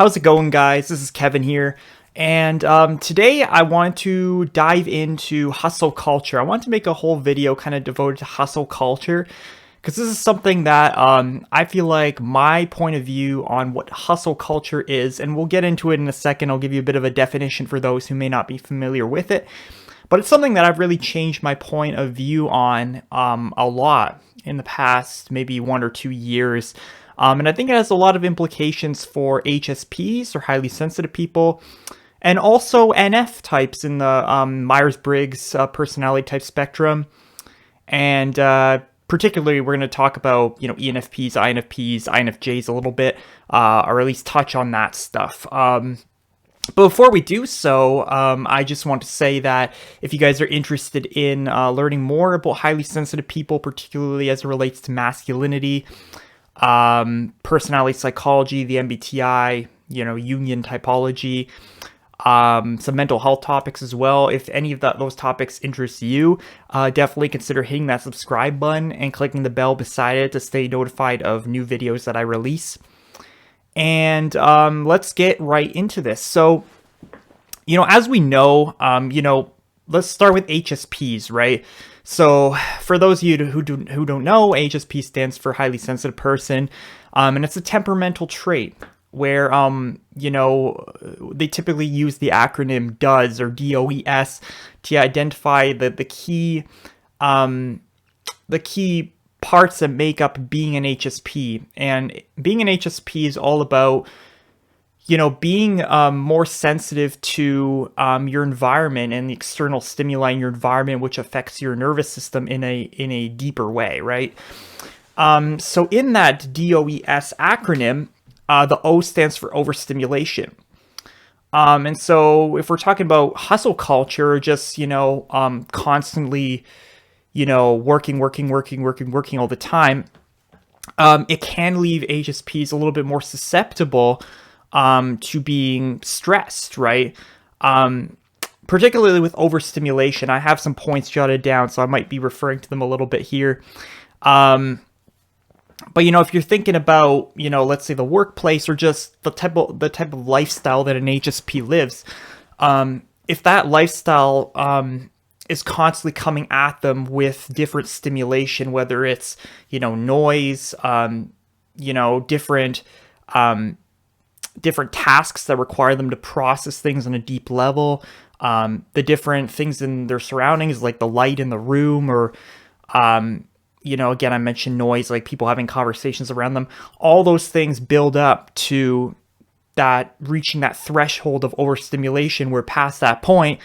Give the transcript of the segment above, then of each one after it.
How's it going, guys? This is Kevin here. And today I want to dive into hustle culture. I want to make a whole video kind of devoted to hustle culture because this is something that I feel like my point of view on what hustle culture is, and we'll get into it in a second. I'll give you a bit of a definition for those who may not be familiar with it. But it's something that I've really changed my point of view on a lot in the past maybe 1 or 2 years. And I think it has a lot of implications for HSPs, or highly sensitive people, and also NF types in the Myers-Briggs personality type spectrum. And particularly, we're going to talk about, ENFPs, INFPs, INFJs a little bit, or at least touch on that stuff. But before we do so, I just want to say that if you guys are interested in learning more about highly sensitive people, particularly as it relates to masculinity, personality psychology, the MBTI, Jungian typology, some mental health topics as well. If any of those topics interest you, definitely consider hitting that subscribe button and clicking the bell beside it to stay notified of new videos that I release. And let's get right into this. So, as we know, let's start with HSPs, right? So for those of you who don't know, HSP stands for highly sensitive person, and it's a temperamental trait where, they typically use the acronym DOES, or DOES, to identify the key parts that make up being an HSP. And being an HSP is all about being more sensitive to your environment and the external stimuli in your environment, which affects your nervous system in a deeper way, right? So in that DOES acronym, the O stands for overstimulation. And so if we're talking about hustle culture, just, constantly, working all the time, it can leave HSPs a little bit more susceptible to being stressed, right? Particularly with overstimulation. I have some points jotted down, so I might be referring to them a little bit here. But if you're thinking about, let's say the workplace, or just the type of lifestyle that an HSP lives, if that lifestyle is constantly coming at them with different stimulation, whether it's noise, different tasks that require them to process things on a deep level, the different things in their surroundings, like the light in the room, or, again, I mentioned noise, like people having conversations around them. All those things build up to that, reaching that threshold of overstimulation, where past that point,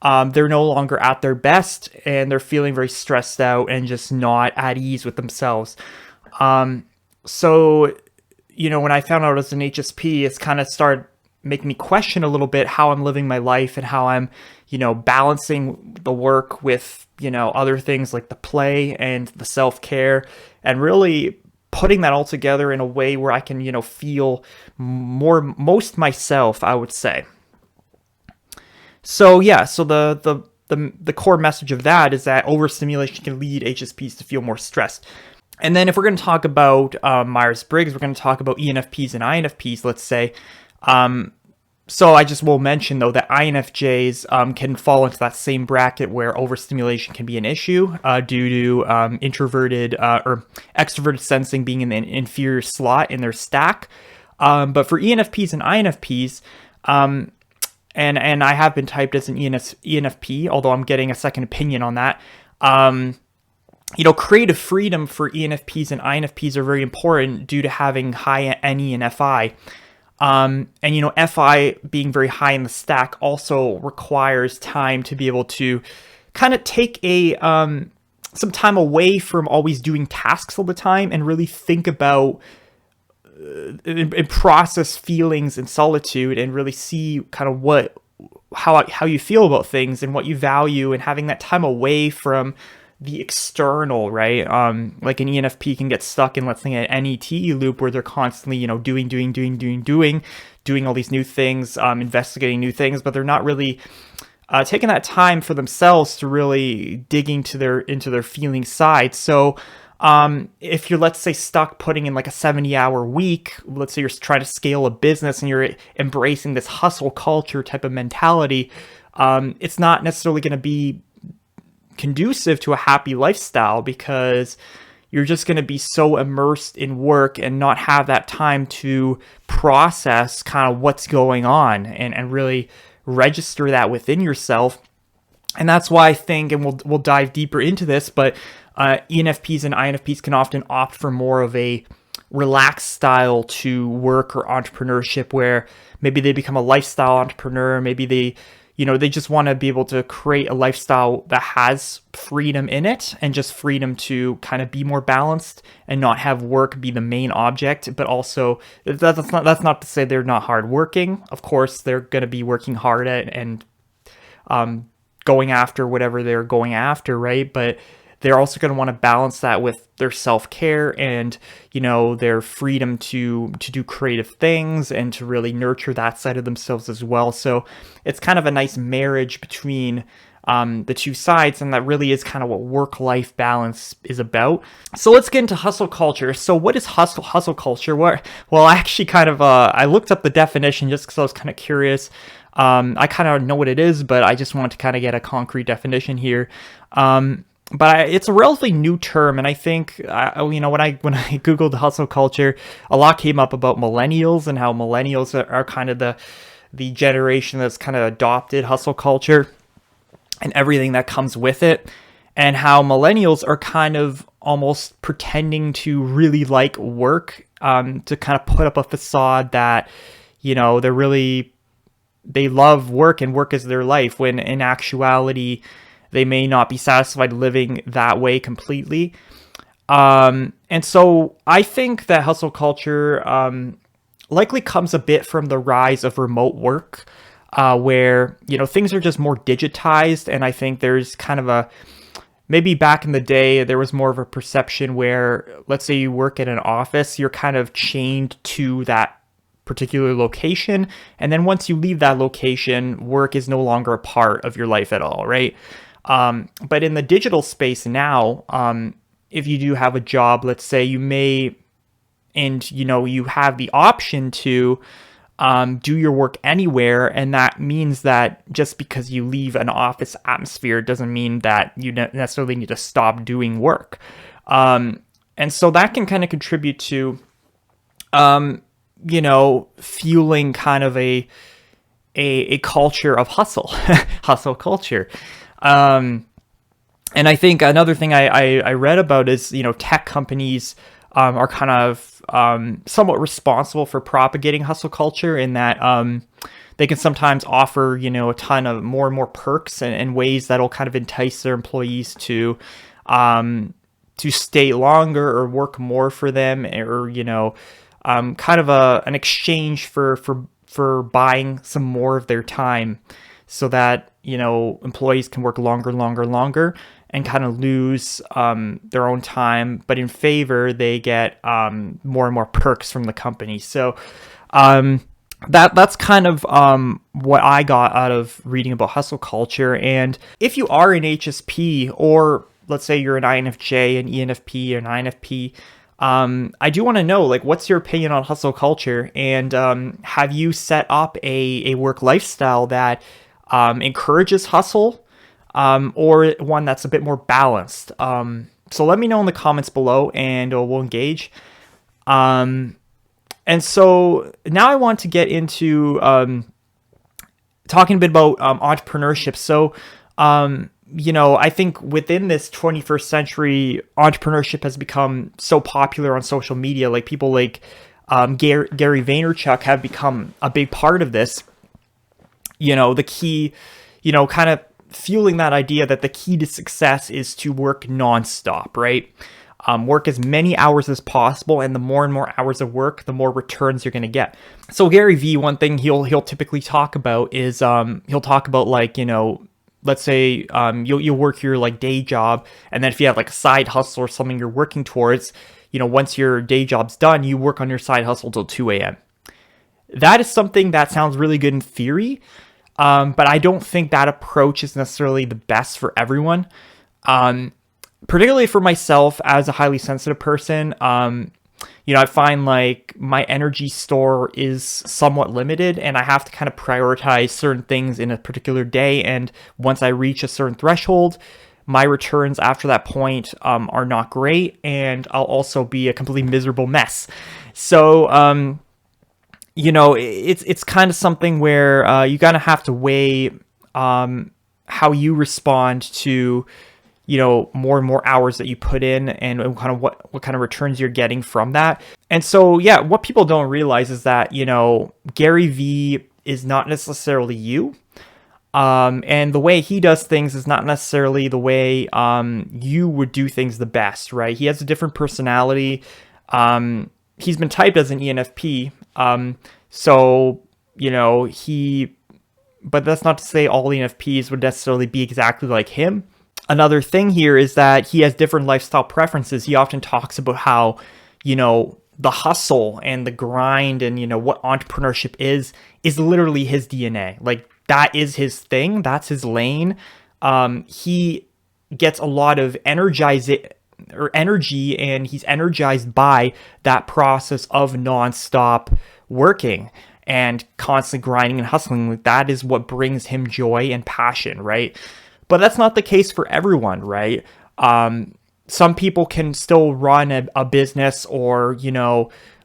they're no longer at their best, and they're feeling very stressed out and just not at ease with themselves. So when I found out as an HSP, it's kind of started making me question a little bit how I'm living my life, and how I'm, balancing the work with, other things like the play and the self-care, and really putting that all together in a way where I can, feel most myself, I would say. So yeah, so the core message of that is that overstimulation can lead HSPs to feel more stressed. And then if we're going to talk about Myers-Briggs, we're going to talk about ENFPs and INFPs, let's say. So I just will mention, though, that INFJs can fall into that same bracket where overstimulation can be an issue due to introverted or extroverted sensing being in the inferior slot in their stack. But for ENFPs and INFPs, and I have been typed as an ENFP, although I'm getting a second opinion on that, creative freedom for ENFPs and INFPs are very important due to having high NE and FI. And FI being very high in the stack also requires time to be able to kind of take some time away from always doing tasks all the time, and really think about and process feelings in solitude, and really see kind of how you feel about things and what you value, and having that time away from the external, right? Like an ENFP can get stuck in, let's say, an NET loop where they're constantly, doing all these new things, investigating new things, but they're not really taking that time for themselves to really dig into their feeling side. So if you're, let's say, stuck putting in like a 70-hour week, let's say you're trying to scale a business and you're embracing this hustle culture type of mentality, it's not necessarily going to be conducive to a happy lifestyle, because you're just going to be so immersed in work and not have that time to process kind of what's going on and really register that within yourself. And that's why I think, and we'll dive deeper into this, but ENFPs and INFPs can often opt for more of a relaxed style to work or entrepreneurship, where maybe they become a lifestyle entrepreneur. Maybe they just want to be able to create a lifestyle that has freedom in it, and just freedom to kind of be more balanced and not have work be the main object. But also, that's not to say they're not hardworking. Of course, they're going to be working hard at and going after whatever they're going after, right? But they're also going to want to balance that with their self-care and, their freedom to do creative things and to really nurture that side of themselves as well. So it's kind of a nice marriage between the two sides, and that really is kind of what work-life balance is about. So let's get into hustle culture. So what is hustle culture? Well, I actually kind of I looked up the definition just because I was kind of curious. I kind of know what it is, but I just wanted to kind of get a concrete definition here. But it's a relatively new term, and I think when I googled hustle culture, a lot came up about millennials and how millennials are kind of the generation that's kind of adopted hustle culture and everything that comes with it, and how millennials are kind of almost pretending to really like work, to kind of put up a facade that they love work and work is their life, when in actuality they may not be satisfied living that way completely. And so I think that hustle culture likely comes a bit from the rise of remote work, where, things are just more digitized. And I think there's kind of maybe back in the day, there was more of a perception where, let's say you work in an office, you're kind of chained to that particular location. And then once you leave that location, work is no longer a part of your life at all, right? But in the digital space now, if you do have a job, let's say you may, and you have the option to do your work anywhere, and that means that just because you leave an office atmosphere doesn't mean that you necessarily need to stop doing work. And so that can kind of contribute to, fueling kind of a culture of hustle culture. And I think another thing I read about is, tech companies are kind of somewhat responsible for propagating hustle culture, in that they can sometimes offer, a ton of more and more perks and ways that'll kind of entice their employees to stay longer or work more for them, or, kind of an exchange for buying some more of their time, so that, employees can work longer and kind of lose their own time, but in favor, they get more and more perks from the company. So that's kind of what I got out of reading about hustle culture. And if you are an HSP, or let's say you're an INFJ, an ENFP, or an INFP, I do want to know, what's your opinion on hustle culture? And have you set up a work lifestyle that encourages hustle, or one that's a bit more balanced? So let me know in the comments below, and we'll engage. And so now I want to get into talking a bit about entrepreneurship. So, I think within this 21st century, entrepreneurship has become so popular on social media. Like people like Gary Vaynerchuk have become a big part of this. The key, kind of fueling that idea that the key to success is to work nonstop, right? Work as many hours as possible, and the more and more hours of work, the more returns you're going to get. So Gary V, one thing he'll typically talk about is he'll talk about let's say you'll work your day job, and then if you have a side hustle or something you're working towards, once your day job's done, you work on your side hustle till 2 a.m. That is something that sounds really good in theory, but I don't think that approach is necessarily the best for everyone. particularly for myself as a highly sensitive person, I find like my energy store is somewhat limited and I have to kind of prioritize certain things in a particular day. And once I reach a certain threshold, my returns after that point are not great, and I'll also be a completely miserable mess. So, it's kind of something where you gotta have to weigh how you respond to more and more hours that you put in, and kind of what kind of returns you're getting from that. And so, yeah, what people don't realize is that Gary Vee is not necessarily you. And the way he does things is not necessarily the way you would do things the best, right? He has a different personality. He's been typed as an ENFP. But that's not to say all ENFPs would necessarily be exactly like him. Another thing here is that he has different lifestyle preferences. He often talks about how, the hustle and the grind and, what entrepreneurship is literally his DNA. Like, that is his thing. That's his lane. He gets a lot of energy, and he's energized by that process of nonstop working and constantly grinding and hustling. Like, that is what brings him joy and passion, right? But that's not the case for everyone, right? Some people can still run a business or,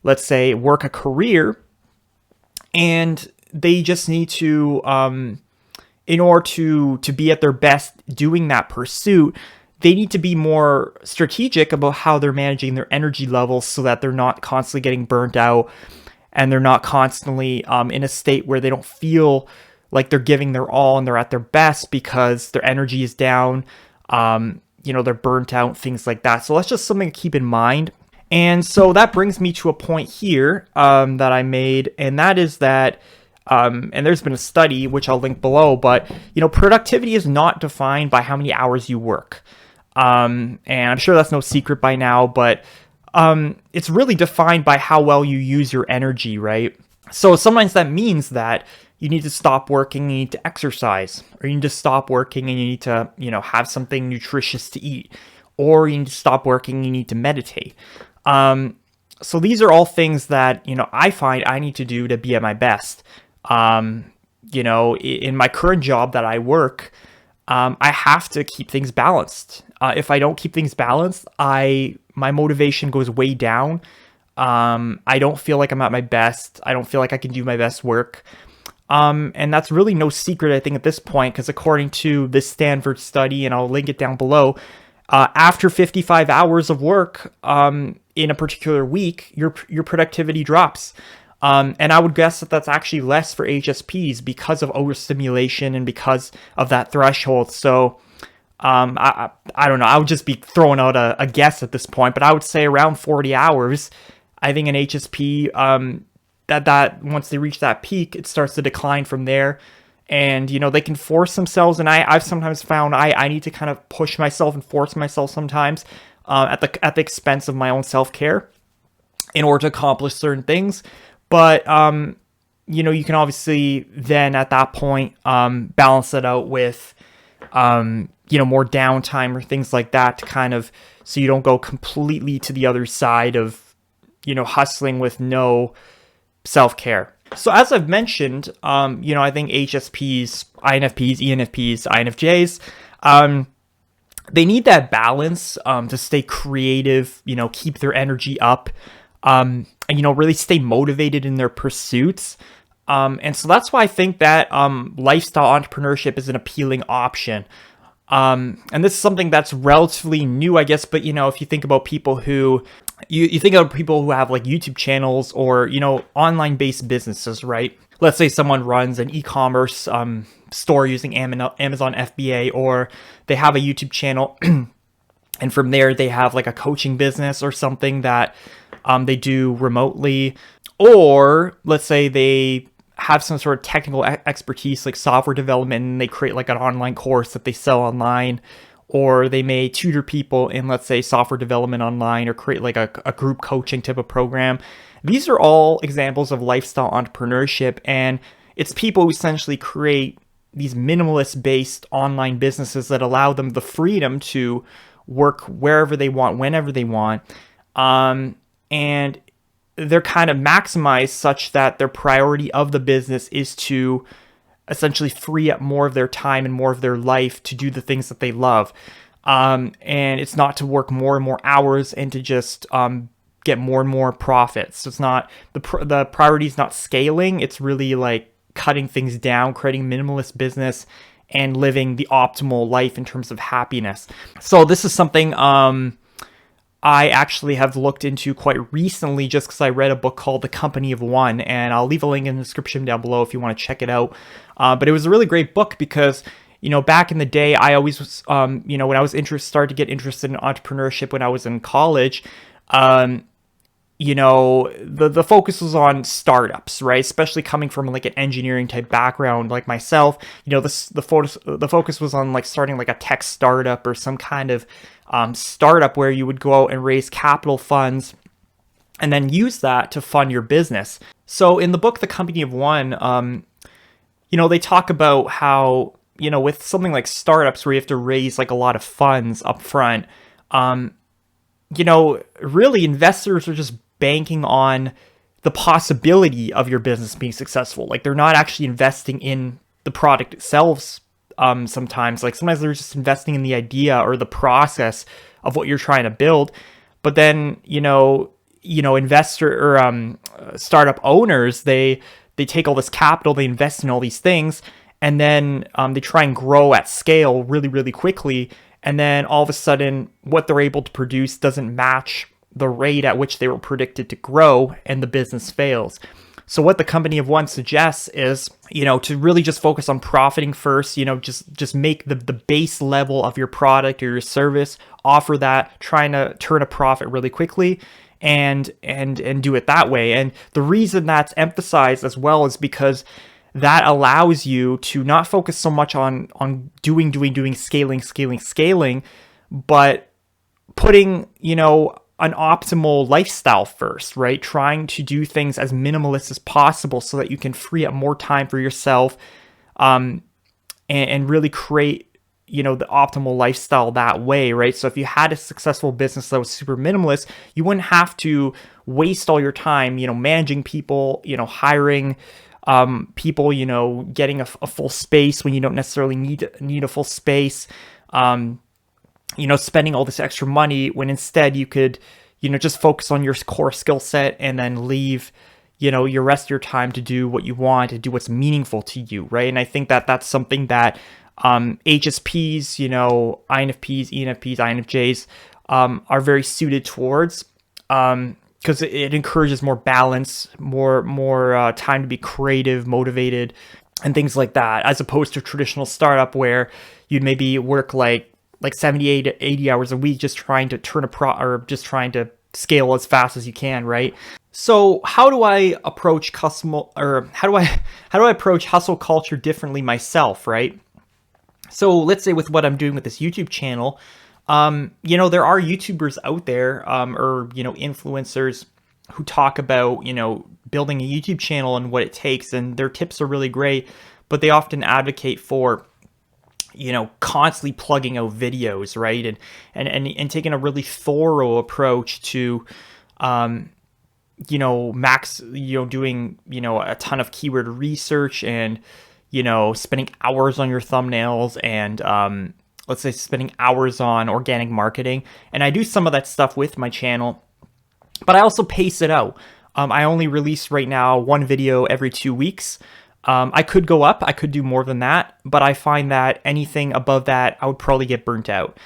let's say work a career, and they just need to, in order to be at their best doing that pursuit, they need to be more strategic about how they're managing their energy levels so that they're not constantly getting burnt out, and they're not constantly in a state where they don't feel like they're giving their all and they're at their best because their energy is down, they're burnt out, things like that. So that's just something to keep in mind. And so that brings me to a point here that I made, and that is that, and there's been a study, which I'll link below, but, productivity is not defined by how many hours you work. And I'm sure that's no secret by now, but it's really defined by how well you use your energy, right? So sometimes that means that you need to stop working, you need to exercise, or you need to stop working and you need to, have something nutritious to eat, or you need to stop working, you need to meditate. So these are all things that, I find I need to do to be at my best. In my current job that I work, I have to keep things balanced. If I don't keep things balanced, my motivation goes way down. I don't feel like I'm at my best. I don't feel like I can do my best work. And that's really no secret, I think, at this point, because according to this Stanford study, and I'll link it down below, after 55 hours of work in a particular week, your productivity drops. And I would guess that that's actually less for HSPs because of overstimulation and because of that threshold. So I don't know. I would just be throwing out a guess at this point, but I would say around 40 hours. I think an HSP, that once they reach that peak, it starts to decline from there. And, they can force themselves. And I've sometimes found I need to kind of push myself and force myself sometimes at the expense of my own self-care in order to accomplish certain things. But, you can obviously then at that point balance it out with, more downtime or things like that to kind of, so you don't go completely to the other side of, hustling with no self-care. So as I've mentioned, I think HSPs, INFPs, ENFPs, INFJs, they need that balance to stay creative, keep their energy up, and, really stay motivated in their pursuits. And so that's why I think that lifestyle entrepreneurship is an appealing option. And this is something that's relatively new, I guess, but, if you think about people who, you think of people who have like YouTube channels or, online based businesses, right? Let's say someone runs an e-commerce store using Amazon FBA, or they have a YouTube channel and from there they have like a coaching business or something that they do remotely. Or let's say they have some sort of technical expertise like software development and they create like an online course that they sell online. Or they may tutor people in, let's say, software development online, or create like a group coaching type of program. These are all examples of lifestyle entrepreneurship, and it's people who essentially create these minimalist-based online businesses that allow them the freedom to work wherever they want, whenever they want. And they're kind of maximized such that their priority of the business is to essentially free up more of their time and more of their life to do the things that they love. And it's not to work more and more hours and to just get more and more profits. So it's not, the priority is not scaling. It's really like cutting things down, creating minimalist business, and living the optimal life in terms of happiness. So this is something I actually have looked into quite recently just because I read a book called The Company of One, and I'll leave a link in the description down below if you want to check it out. But it was a really great book because, back in the day, I always was, when I was started to get interested in entrepreneurship when I was in college, the focus was on startups, right? Especially coming from like an engineering type background like myself, the focus was on like starting like a tech startup or some kind of startup where you would go out and raise capital funds and then use that to fund your business. So in the book, The Company of One, they talk about how, with something like startups where you have to raise like a lot of funds up front, really investors are just banking on the possibility of your business being successful. Like they're not actually investing in the product itself. Sometimes they're just investing in the idea or the process of what you're trying to build. But then, investor or startup owners, they take all this capital, they invest in all these things, and then they try and grow at scale really, really quickly. And then all of a sudden, what they're able to produce doesn't match the rate at which they were predicted to grow, and the business fails. So what the Company of One suggests is, to really just focus on profiting first, just make the base level of your product or your service, offer that, trying to turn a profit really quickly and do it that way. And the reason that's emphasized as well is because that allows you to not focus so much on doing, scaling, but putting, an optimal lifestyle first, right? Trying to do things as minimalist as possible so that you can free up more time for yourself, and really create, the optimal lifestyle that way, right? So if you had a successful business that was super minimalist, you wouldn't have to waste all your time, managing people, hiring people, getting a full space when you don't necessarily need a full space, spending all this extra money when instead you could, just focus on your core skill set and then leave, your rest of your time to do what you want, to do what's meaningful to you, right? And I think that that's something that HSPs, INFPs, ENFPs, INFJs are very suited towards, because it encourages more balance, more time to be creative, motivated, and things like that, as opposed to a traditional startup where you'd maybe work like 78 to 80 hours a week just trying to or just trying to scale as fast as you can, right? So how do I approach how do I approach hustle culture differently myself, right? So let's say with what I'm doing with this YouTube channel, there are YouTubers out there, or influencers who talk about, building a YouTube channel and what it takes, and their tips are really great, but they often advocate for constantly plugging out videos, right? And taking a really thorough approach to, doing, a ton of keyword research and, spending hours on your thumbnails and, let's say spending hours on organic marketing. And I do some of that stuff with my channel, but I also pace it out. I only release right now one video every 2 weeks. I could go up, I could do more than that, but I find that anything above that, I would probably get burnt out,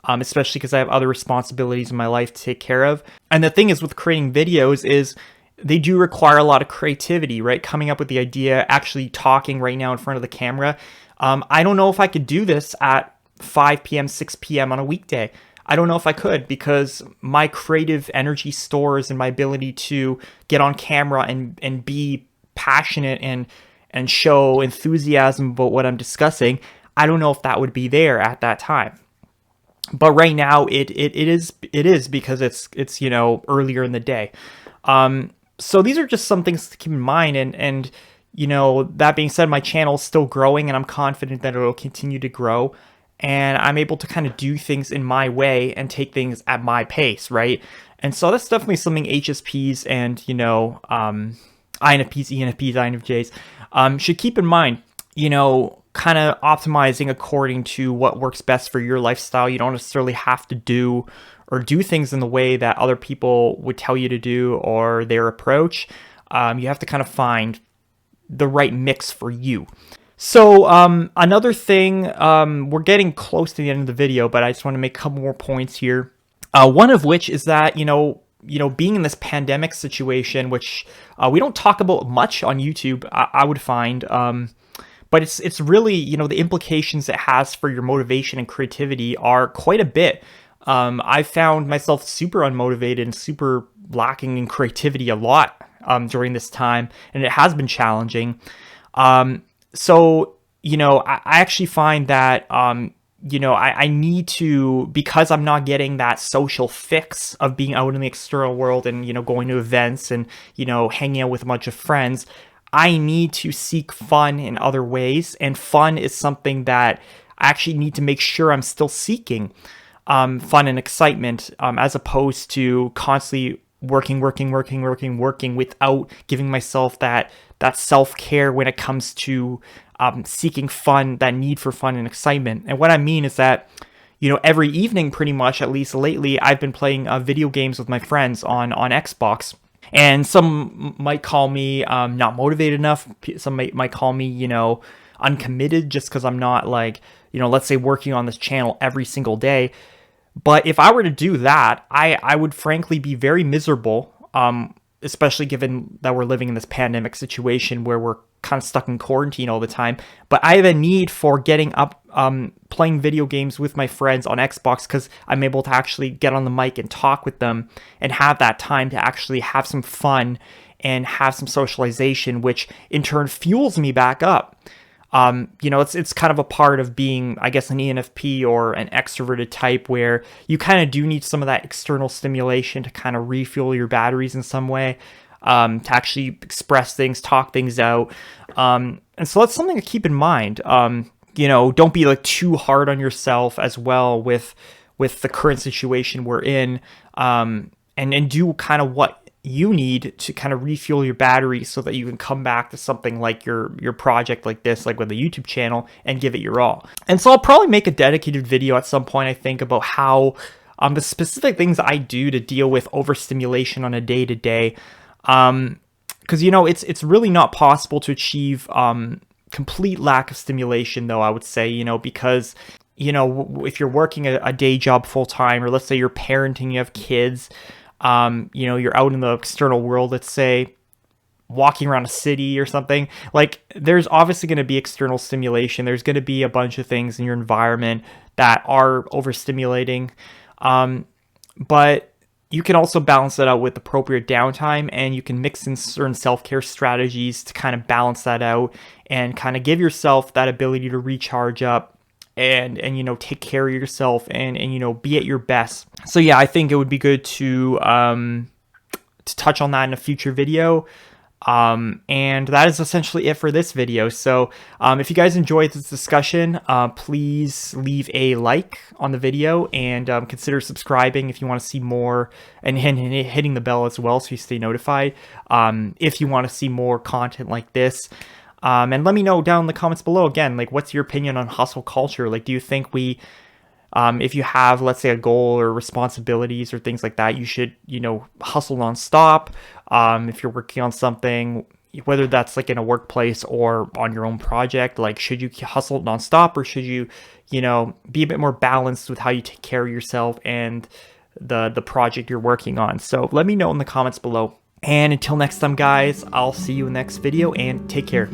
especially because I have other responsibilities in my life to take care of. And the thing is with creating videos is they do require a lot of creativity, right? Coming up with the idea, actually talking right now in front of the camera. I don't know if I could do this at 5 p.m., 6 p.m. on a weekday. I don't know if I could, because my creative energy stores and my ability to get on camera and be passionate and show enthusiasm about what I'm discussing, I don't know if that would be there at that time. But right now it is because it's earlier in the day. So these are just some things to keep in mind, and that being said, my channel is still growing and I'm confident that it'll continue to grow. and I'm able to kind of do things in my way and take things at my pace, right? And so that's definitely something HSPs and, INFPs, ENFPs, INFJs should keep in mind, kind of optimizing according to what works best for your lifestyle. You don't necessarily have to do things in the way that other people would tell you to do or their approach. You have to kind of find the right mix for you. So another thing, we're getting close to the end of the video, but I just want to make a couple more points here. One of which is that, being in this pandemic situation, which we don't talk about much on YouTube, I would find, but it's really, the implications it has for your motivation and creativity are quite a bit. I found myself super unmotivated and super lacking in creativity a lot during this time, and it has been challenging. So, I actually find that, I need to, because I'm not getting that social fix of being out in the external world and, going to events and, hanging out with a bunch of friends, I need to seek fun in other ways. And fun is something that I actually need to make sure I'm still seeking. Fun and excitement, as opposed to constantly working without giving myself that self-care when it comes to seeking fun, that need for fun and excitement. And what I mean is that, every evening pretty much, at least lately, I've been playing video games with my friends on Xbox. And some might call me not motivated enough. Some might call me, uncommitted, just because I'm not like, let's say working on this channel every single day. But if I were to do that, I would frankly be very miserable, especially given that we're living in this pandemic situation where we're kind of stuck in quarantine all the time. But I have a need for getting up, playing video games with my friends on Xbox, because I'm able to actually get on the mic and talk with them and have that time to actually have some fun and have some socialization, which in turn fuels me back up. It's kind of a part of being, I guess, an ENFP or an extroverted type, where you kind of do need some of that external stimulation to kind of refuel your batteries in some way, to actually express things, talk things out. And so that's something to keep in mind. Don't be like too hard on yourself as well with the current situation we're in, and do kind of what you need to kind of refuel your battery so that you can come back to something like your project like this, like with a YouTube channel, and give it your all. And so I'll probably make a dedicated video at some point, I think, about how the specific things I do to deal with overstimulation on a day-to-day. Because, it's really not possible to achieve complete lack of stimulation, though, I would say, because, if you're working a day job full-time, or let's say you're parenting, you have kids, you're out in the external world, let's say, walking around a city or something, like, there's obviously going to be external stimulation. There's going to be a bunch of things in your environment that are overstimulating. But you can also balance that out with appropriate downtime, and you can mix in certain self-care strategies to kind of balance that out and kind of give yourself that ability to recharge up and take care of yourself and be at your best. So yeah, I think it would be good to touch on that in a future video. And that is essentially it for this video. So if you guys enjoyed this discussion, please leave a like on the video, and consider subscribing if you want to see more, and hitting the bell as well so you stay notified if you want to see more content like this. And let me know down in the comments below, again, like, what's your opinion on hustle culture? Like, do you think if you have, let's say, a goal or responsibilities or things like that, you should, hustle nonstop? If you're working on something, whether that's like in a workplace or on your own project, like, should you hustle nonstop, or should you, be a bit more balanced with how you take care of yourself and the project you're working on? So let me know in the comments below. And until next time, guys, I'll see you in the next video, and take care.